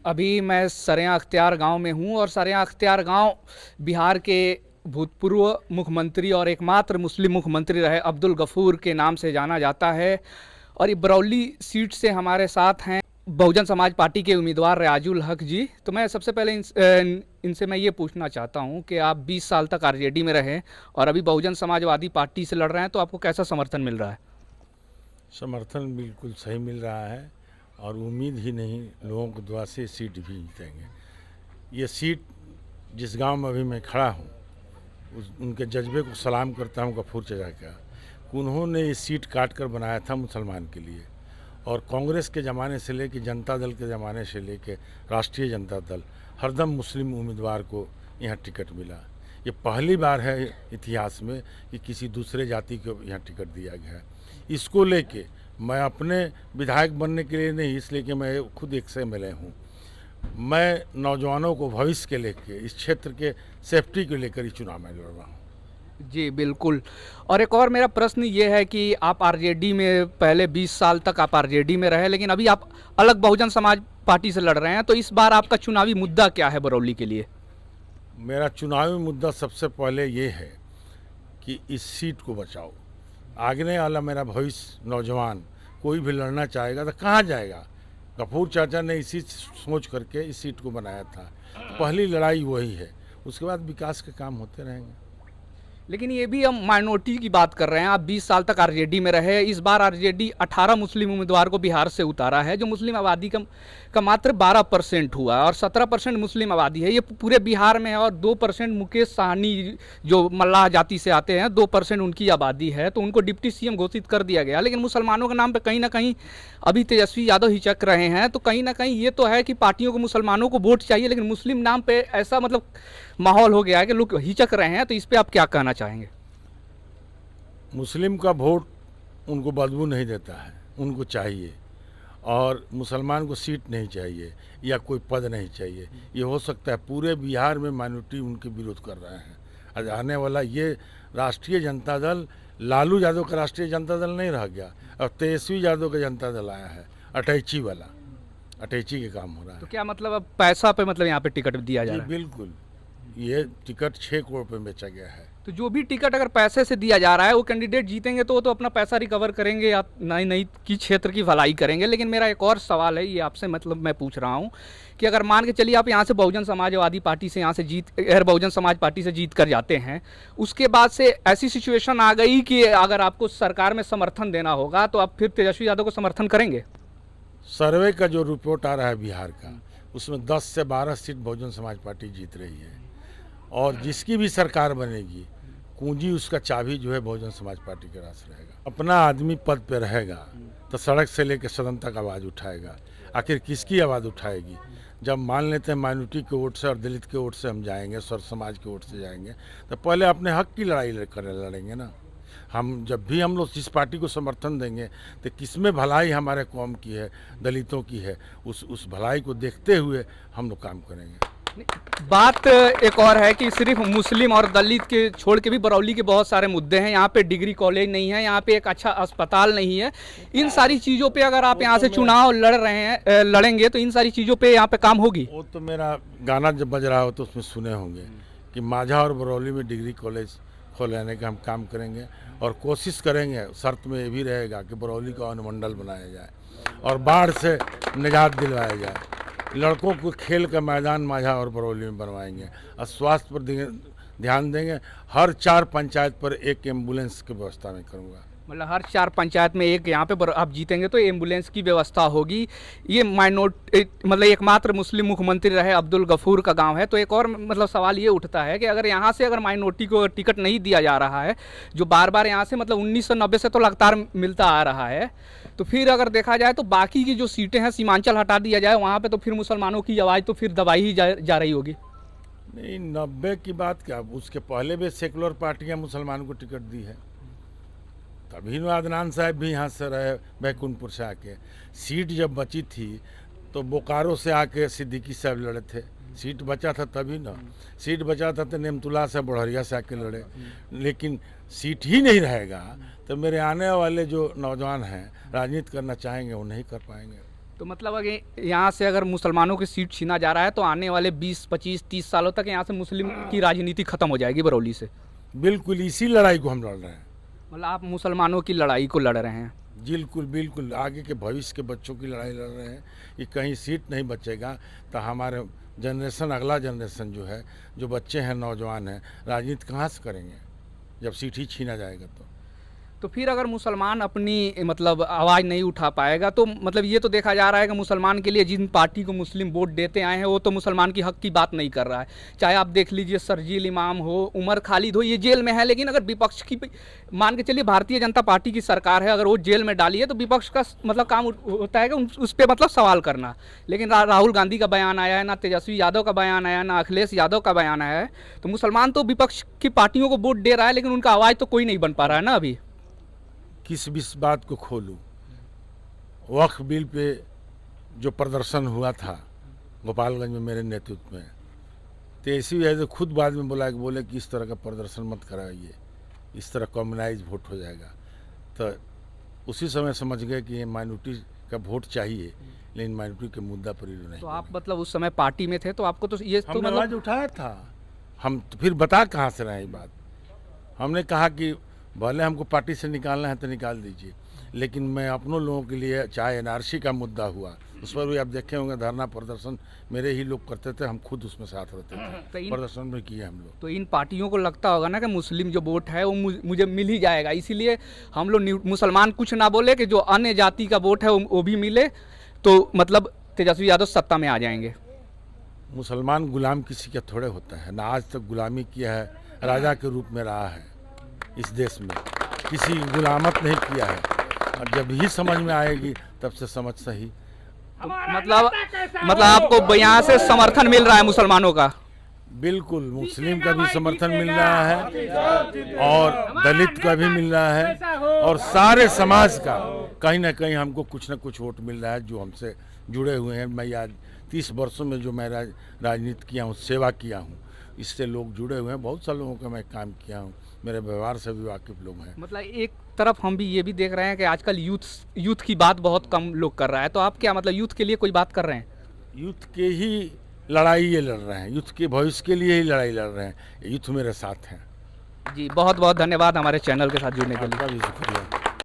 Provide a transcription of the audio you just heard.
अभी मैं सरेआं अख्तियार गांव में हूं और सरेआं अख्तियार गांव बिहार के भूतपूर्व मुख्यमंत्री और एकमात्र मुस्लिम मुख्यमंत्री रहे अब्दुल गफूर के नाम से जाना जाता है। और ये बरौली सीट से हमारे साथ हैं बहुजन समाज पार्टी के उम्मीदवार रियाजुल हक जी। तो मैं सबसे पहले इनसे मैं ये पूछना चाहता हूं कि आप 20 साल तक आरजेडी में रहे और अभी बहुजन समाजवादी पार्टी से लड़ रहे हैं, तो आपको कैसा समर्थन मिल रहा है? समर्थन बिल्कुल सही मिल रहा है और उम्मीद ही नहीं, लोगों को दुआ से सीट भी जीतेंगे। ये सीट जिस गांव में अभी मैं खड़ा हूँ उनके जज्बे को सलाम करता हूँ गफूर चाचा का। उन्होंने ये सीट काट कर बनाया था मुसलमान के लिए, और कांग्रेस के ज़माने से लेकर जनता दल के ज़माने से लेकर राष्ट्रीय जनता दल हरदम मुस्लिम उम्मीदवार को यहाँ टिकट मिला। ये पहली बार है इतिहास में कि किसी दूसरे जाति को यहाँ टिकट दिया गया है। इसको लेके मैं अपने विधायक बनने के लिए नहीं, इसलिए कि मैं खुद एक से MLA हूँ। मैं नौजवानों को भविष्य के लेके, इस क्षेत्र के सेफ्टी को लेकर ही चुनाव में लड़ रहा हूँ। जी बिल्कुल। और एक और मेरा प्रश्न ये है कि आप आरजेडी में पहले 20 साल तक आप आरजेडी में रहे, लेकिन अभी आप अलग बहुजन समाज पार्टी से लड़ रहे हैं, तो इस बार आपका चुनावी मुद्दा क्या है बरौली के लिए? मेरा चुनावी मुद्दा सबसे पहले ये है कि इस सीट को बचाओ। आगे वाला मेरा भविष्य नौजवान कोई भी लड़ना चाहेगा तो कहाँ जाएगा? गफूर चाचा ने इसी सोच करके इस सीट को बनाया था। पहली लड़ाई वही है, उसके बाद विकास के काम होते रहेंगे। लेकिन ये भी हम माइनॉरिटी की बात कर रहे हैं। आप 20 साल तक आरजेडी में रहे, इस बार आरजेडी 18 मुस्लिम उम्मीदवार को बिहार से उतारा है, जो मुस्लिम आबादी का मात्र 12% हुआ और 17% मुस्लिम आबादी है, ये पूरे बिहार में है। और 2% मुकेश साहनी जो मल्लाह जाति से आते हैं, 2% उनकी आबादी है, तो उनको डिप्टी CM घोषित कर दिया गया। लेकिन मुसलमानों के नाम पर कहीं ना कहीं अभी तेजस्वी यादव हिचक रहे हैं। तो कहीं ना कहीं ये तो है कि पार्टियों को मुसलमानों को वोट चाहिए, लेकिन मुस्लिम नाम पे ऐसा मतलब माहौल हो गया है कि लोग हिचक रहे हैं। तो इस पे आप क्या कहना चाहेंगे? मुस्लिम का वोट उनको बदबू नहीं देता है, उनको चाहिए। और मुसलमान को सीट नहीं चाहिए या कोई पद नहीं चाहिए। ये हो सकता है पूरे बिहार में माइनॉरिटी उनके विरोध कर रहे हैं। आज आने वाला ये राष्ट्रीय जनता दल लालू यादव का राष्ट्रीय जनता दल नहीं रह गया, और तेजस्वी यादव का जनता दल आया है, अटैची वाला, अटैची के काम हो रहा है। तो क्या मतलब अब पैसा पे मतलब यहाँ पे टिकट दिया जा रहा है? बिल्कुल, ये टिकट 6 करोड़ पे बेचा गया है। तो जो भी टिकट अगर पैसे से दिया जा रहा है, वो कैंडिडेट जीतेंगे तो वो तो अपना पैसा रिकवर करेंगे या नई नई की क्षेत्र की भलाई करेंगे। लेकिन मेरा एक और सवाल है, ये आपसे मतलब मैं पूछ रहा हूँ कि अगर मान के चलिए आप यहाँ से बहुजन समाजवादी पार्टी से यहाँ से बहुजन समाज पार्टी से जीत कर जाते हैं, उसके बाद से ऐसी सिचुएशन आ गई कि अगर आपको सरकार में समर्थन देना होगा, तो आप फिर तेजस्वी यादव को समर्थन करेंगे? सर्वे का जो रिपोर्ट आ रहा है बिहार का, उसमें 10 से 12 सीट बहुजन समाज पार्टी जीत रही है। और जिसकी भी सरकार बनेगी, कुंजी उसका चाबी जो है बहुजन समाज पार्टी के रास रहेगा। अपना आदमी पद पे रहेगा तो सड़क से लेकर सदन तक आवाज़ उठाएगा। आखिर किसकी आवाज़ उठाएगी? जब मान लेते हैं माइनॉरिटी के वोट से और दलित के वोट से हम जाएंगे, सर्व समाज के वोट से जाएंगे, तो पहले अपने हक की लड़ाई लड़ेंगे ना। हम जब भी हम लोग जिस पार्टी को समर्थन देंगे तो किसमें भलाई हमारे कौम की है, दलितों की है, उस भलाई को देखते हुए हम लोग काम करेंगे। बात एक और है कि सिर्फ मुस्लिम और दलित के छोड़ के भी बरौली के बहुत सारे मुद्दे हैं। यहाँ पे डिग्री कॉलेज नहीं है, यहाँ पे एक अच्छा अस्पताल नहीं है। इन सारी चीज़ों पे अगर आप यहाँ से चुनाव लड़ेंगे तो इन सारी चीज़ों पे यहाँ पे काम होगी। वो तो मेरा गाना जब बज रहा हो तो उसमें सुने होंगे कि माझा और बरौली में डिग्री कॉलेज खोलने का हम काम करेंगे और कोशिश करेंगे। शर्त में ये भी रहेगा कि बरौली का अनुमंडल बनाया जाए और बाढ़ से निजात दिलवाया जाए। लड़कों को खेल का मैदान माझा और बरौली में बनवाएंगे और स्वास्थ्य पर ध्यान देंगे। हर 4 पंचायत पर एक एम्बुलेंस की व्यवस्था मैं करूँगा। मतलब हर 4 पंचायत में एक, यहाँ पे आप जीतेंगे तो एम्बुलेंस की व्यवस्था होगी। ये मतलब एकमात्र मुस्लिम मुख्यमंत्री रहे अब्दुल गफूर का गांव है। तो एक और मतलब सवाल ये उठता है कि अगर यहाँ से अगर माइनॉरिटी को टिकट नहीं दिया जा रहा है, जो बार बार यहाँ से मतलब 1990 से तो लगातार मिलता आ रहा है, तो फिर अगर देखा जाए तो बाकी की जो सीटें हैं सीमांचल हटा दिया जाए, वहाँ पे तो फिर मुसलमानों की आवाज़ तो फिर दबाई ही जा रही होगी। नहीं, 90 की बात क्या, उसके पहले भी सेकुलर पार्टियां मुसलमानों को टिकट दी है। तभी अदनान साहब भी यहाँ से रहे, बैकुंठपुर से आके। सीट जब बची थी तो बोकारो से आके सिद्दीकी साहब लड़े थे। सीट बचा था तभी ना, सीट बचा था तो नेमतुल्ला से बढ़िया से आके लड़े। लेकिन सीट ही नहीं रहेगा तो मेरे आने वाले जो नौजवान हैं राजनीति करना चाहेंगे वो नहीं कर पाएंगे। तो मतलब अगर यहाँ से अगर मुसलमानों की सीट छीना जा रहा है तो आने वाले 20, 25, 30 सालों तक यहाँ से मुस्लिम की राजनीति खत्म हो जाएगी बरौली से। बिल्कुल इसी लड़ाई को हम लड़ रहे हैं। मतलब आप मुसलमानों की लड़ाई को लड़ रहे हैं। बिल्कुल बिल्कुल आगे के भविष्य के बच्चों की लड़ाई लड़ रहे हैं कि कहीं सीट नहीं बचेगा तो हमारे जनरेशन, अगला जनरेशन जो है, जो बच्चे हैं, नौजवान हैं, राजनीति कहाँ से करेंगे जब सीट ही छीना जाएगा। तो फिर अगर मुसलमान अपनी मतलब आवाज़ नहीं उठा पाएगा तो मतलब ये तो देखा जा रहा है कि मुसलमान के लिए जिन पार्टी को मुस्लिम वोट देते आए हैं वो तो मुसलमान की हक की बात नहीं कर रहा है। चाहे आप देख लीजिए शर्जील इमाम हो, उमर खालिद हो, ये जेल में है, लेकिन अगर विपक्ष की मान के चलिए भारतीय जनता पार्टी की सरकार है, अगर वो जेल में डाली है तो विपक्ष का मतलब काम होता है कि उस पर मतलब सवाल करना। लेकिन राहुल गांधी का बयान आया है, ना तेजस्वी यादव का बयान आया, ना अखिलेश यादव का बयान आया है। तो मुसलमान तो विपक्ष की पार्टियों को वोट दे रहा है लेकिन उनका आवाज़ तो कोई नहीं बन पा रहा है ना अभी। किस बात को खोलूं? वक्फ बिल पे जो प्रदर्शन हुआ था गोपालगंज में मेरे नेतृत्व में, तो ऐसी वजह से खुद बाद में बोले कि इस तरह का प्रदर्शन मत कराइए, इस तरह कम्युनाइज वोट हो जाएगा। तो उसी समय समझ गए कि ये माइनॉरिटी का वोट चाहिए, लेकिन माइनॉरिटी के मुद्दा पर ही नहीं। तो आप मतलब उस समय पार्टी में थे तो आपको तो ये तो मतलब आवाज उठाया था। हम तो फिर बता कहाँ से रहे ये बात। हमने कहा कि भले हमको पार्टी से निकालना है तो निकाल दीजिए, लेकिन मैं अपनों लोगों के लिए, चाहे एनआरसी का मुद्दा हुआ उस पर भी आप देखे होंगे धरना प्रदर्शन मेरे ही लोग करते थे, हम खुद उसमें साथ रहते थे, प्रदर्शन में किए हम लोग। तो इन पार्टियों को लगता होगा ना कि मुस्लिम जो वोट है वो मुझे मिल ही जाएगा, इसीलिए हम लोग मुसलमान कुछ ना बोले कि जो अन्य जाति का वोट है वो भी मिले तो मतलब तेजस्वी यादव सत्ता में आ जाएंगे। मुसलमान गुलाम किसी का थोड़े होता है, ना आज तक गुलामी किया है, राजा के रूप में रहा है इस देश में, किसी गुलामत नहीं किया है। और जब ही समझ में आएगी तब से समझ सही। तो मतलब आपको यहाँ से समर्थन मिल रहा है मुसलमानों का? बिल्कुल, मुस्लिम का भी समर्थन मिल रहा है और दलित का भी मिल रहा है और सारे समाज का कहीं ना कहीं हमको कुछ ना कुछ वोट मिल रहा है जो हमसे जुड़े हुए हैं। मैं आज 30 वर्षों में जो मैं राजनीति किया हूँ, सेवा किया हूँ, इससे लोग जुड़े हुए हैं। बहुत सारे लोगों का मैं काम किया हूँ, मेरे व्यवहार से भी वाकिफ लोग हैं। मतलब एक तरफ हम भी ये भी देख रहे हैं कि आजकल यूथ की बात बहुत कम लोग कर रहा है, तो आप क्या मतलब यूथ के लिए कोई बात कर रहे हैं? यूथ के ही लड़ाई ये लड़ रहे हैं, यूथ के भविष्य के लिए ही लड़ाई लड़ रहे हैं। यूथ मेरे साथ हैं। जी बहुत बहुत धन्यवाद हमारे चैनल के साथ जुड़ने के लिए। आपका भी शुक्रिया।